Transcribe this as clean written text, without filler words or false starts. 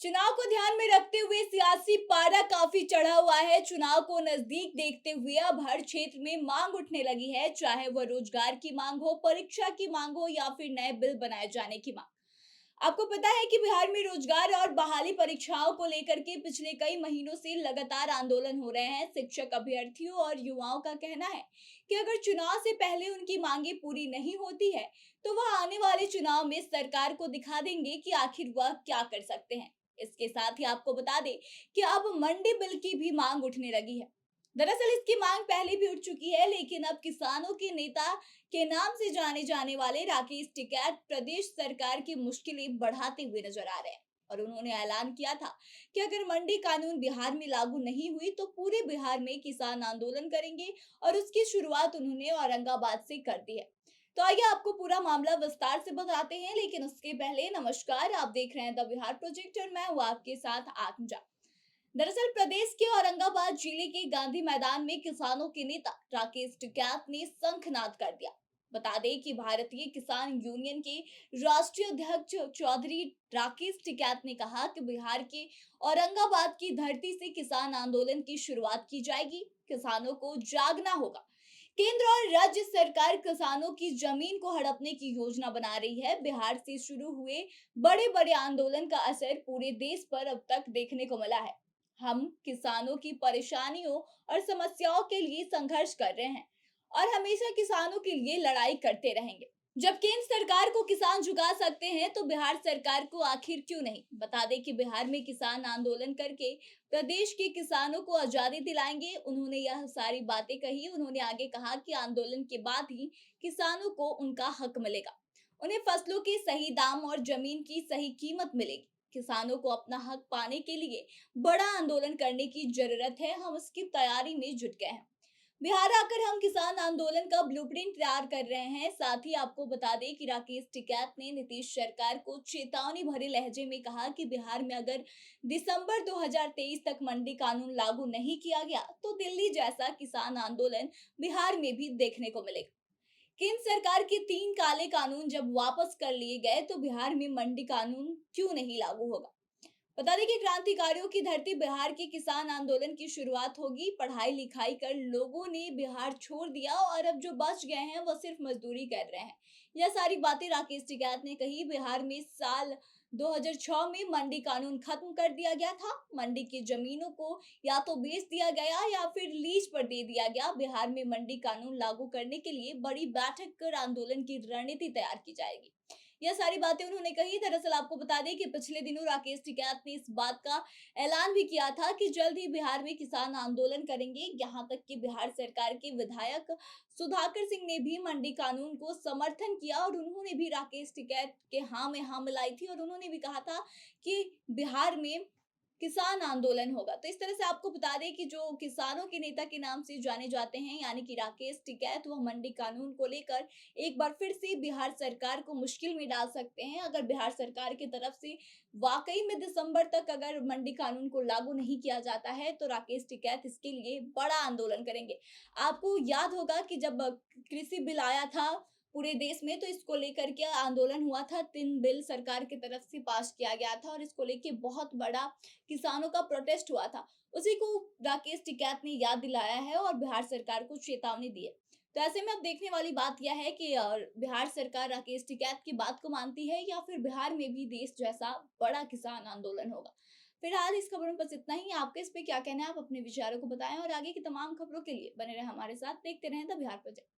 चुनाव को ध्यान में रखते हुए सियासी पारा काफी चढ़ा हुआ है। चुनाव को नजदीक देखते हुए अब हर क्षेत्र में मांग उठने लगी है, चाहे वह रोजगार की मांग हो, परीक्षा की मांग हो या फिर नए बिल बनाए जाने की मांग। आपको पता है कि बिहार में रोजगार और बहाली परीक्षाओं को लेकर के पिछले कई महीनों से लगातार आंदोलन हो रहे हैं। शिक्षक, अभ्यर्थियों और युवाओं का कहना है कि अगर चुनाव से पहले उनकी मांगे पूरी नहीं होती है, तो वह आने वाले चुनाव में सरकार को दिखा देंगे कि आखिर वह क्या कर सकते हैं। इसके साथ ही आपको बता दें कि अब मंडी बिल की भी मांग उठने लगी है। दरअसल इसकी मांग पहले भी उठ चुकी है, लेकिन अब किसानों के नेता के नाम से जाने जाने वाले राकेश टिकैत प्रदेश सरकार की मुश्किलें बढ़ाते हुए नजर आ रहे हैं। और उन्होंने ऐलान किया था कि अगर मंडी कानून बिहार में लागू नहीं हुई तो पूरे बिहार में किसान आंदोलन करेंगे, और उसकी शुरुआत उन्होंने औरंगाबाद से कर दी है। तो आइए आपको पूरा मामला विस्तार से बताते हैं, लेकिन उसके पहले नमस्कार, आप देख रहे हैं द बिहार प्रोजेक्ट और मैं हूँ आपके साथ आत्मजा। दरअसल प्रदेश के औरंगाबाद जिले के गांधी मैदान में किसानों के नेता राकेश टिकैत ने शंखनाद कर दिया। बता दें कि भारतीय किसान यूनियन के राष्ट्रीय अध्यक्ष चौधरी राकेश टिकैत ने कहा कि बिहार के औरंगाबाद की धरती से किसान आंदोलन की शुरुआत की जाएगी। किसानों को जागना होगा। केंद्र और राज्य सरकार किसानों की जमीन को हड़पने की योजना बना रही है। बिहार से शुरू हुए बड़े बड़े आंदोलन का असर पूरे देश पर अब तक देखने को मिला है। हम किसानों की परेशानियों और समस्याओं के लिए संघर्ष कर रहे हैं और हमेशा किसानों के लिए लड़ाई करते रहेंगे। जब केंद्र सरकार को किसान झुका सकते हैं तो बिहार सरकार को आखिर क्यों नहीं। बता दें कि बिहार में किसान आंदोलन करके प्रदेश के किसानों को आजादी दिलाएंगे। उन्होंने यह सारी बातें कही। उन्होंने आगे कहा कि आंदोलन के बाद ही किसानों को उनका हक मिलेगा, उन्हें फसलों के सही दाम और जमीन की सही कीमत मिलेगी। किसानों को अपना हक पाने के लिए बड़ा आंदोलन करने की जरूरत है, हम उसकी तैयारी में जुट गए हैं। बिहार आकर हम किसान आंदोलन का ब्लूप्रिंट तैयार कर रहे हैं। साथ ही आपको बता दें कि राकेश टिकैत ने नीतीश सरकार को चेतावनी भरे लहजे में कहा कि बिहार में अगर दिसंबर 2023 तक मंडी कानून लागू नहीं किया गया तो दिल्ली जैसा किसान आंदोलन बिहार में भी देखने को मिलेगा। केंद्र सरकार के 3 काले कानून जब वापस कर लिए गए तो बिहार में मंडी कानून क्यों नहीं लागू होगा। बता दें कि क्रांतिकारियों की धरती बिहार के किसान आंदोलन की शुरुआत होगी। पढ़ाई लिखाई कर लोगों ने बिहार छोड़ दिया और अब जो बच गए हैं वो सिर्फ मजदूरी कर रहे हैं। यह सारी बातें राकेश टिकैत ने कही। बिहार में साल 2006 में मंडी कानून खत्म कर दिया गया था। मंडी की जमीनों को या तो बेच दिया गया या फिर लीज पर दे दिया गया। बिहार में मंडी कानून लागू करने के लिए बड़ी बैठक कर आंदोलन की रणनीति तैयार की जाएगी। यह सारी बातें उन्होंने कही। दरअसल आपको बता दें कि पिछले दिनों राकेश टिकैत ने इस बात का ऐलान भी किया था कि जल्द ही बिहार में किसान आंदोलन करेंगे। यहाँ तक कि बिहार सरकार के विधायक सुधाकर सिंह ने भी मंडी कानून को समर्थन किया और उन्होंने भी राकेश टिकैत के हाँ में हाँ मिलाई थी और उन्होंने भी कहा था कि बिहार में किसान आंदोलन होगा। तो इस तरह से आपको बता दें कि जो किसानों के नेता के नाम से जाने जाते हैं, यानी कि राकेश टिकैत, वह मंडी कानून को लेकर एक बार फिर से बिहार सरकार को मुश्किल में डाल सकते हैं। अगर बिहार सरकार की तरफ से वाकई में दिसंबर तक अगर मंडी कानून को लागू नहीं किया जाता है तो राकेश टिकैत इसके लिए बड़ा आंदोलन करेंगे। आपको याद होगा कि जब कृषि बिल आया था पूरे देश में तो इसको लेकर के आंदोलन हुआ था। 3 बिल सरकार की तरफ से पास किया गया था और इसको लेके बहुत बड़ा किसानों का प्रोटेस्ट हुआ था। उसी को राकेश टिकैत ने याद दिलाया है और बिहार सरकार को चेतावनी दी है। तो ऐसे में अब देखने वाली बात यह है कि बिहार सरकार राकेश टिकैत की बात को मानती है या फिर बिहार में भी देश जैसा बड़ा किसान आंदोलन होगा। फिलहाल इस खबर में बस इतना ही। आपके इस पे क्या कहना है, आप अपने विचारों को बताएं और आगे की तमाम खबरों के लिए बने रहे हमारे साथ। देखते रहें द बिहार प्रोजेक्ट।